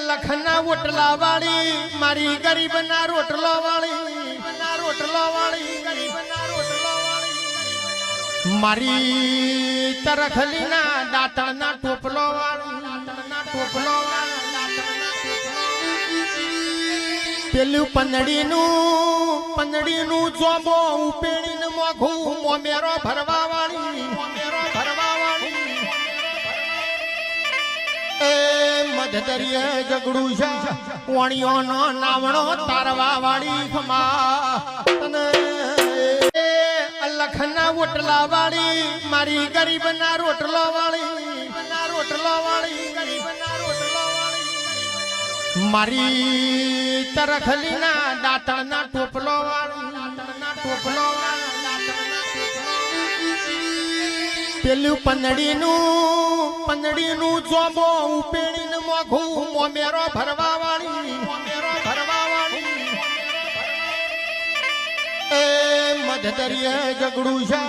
લખના ઓટલા વાળી મારી ગરીબના રોટલો વાળી મારી તરખલીના દાંતણના ટોપલો પેલું પંદડીનું જોબો ઉપેણીને મોઘું મોમેરો ભરવા વાળી એ મધદરીએ જગડું છે વણિયોનો નાવણો તારવા વાળી ખમા લખના ઓટલા વાળી મારી ગરીબના રોટલો વાળી મારી તરખલીના દાંતણના ટોપલો પેલું પંદડીનું જોબો ઉપેણીને મોઘું મોમેરો ભરવા વાળી એ મધદરીએ જગડું છે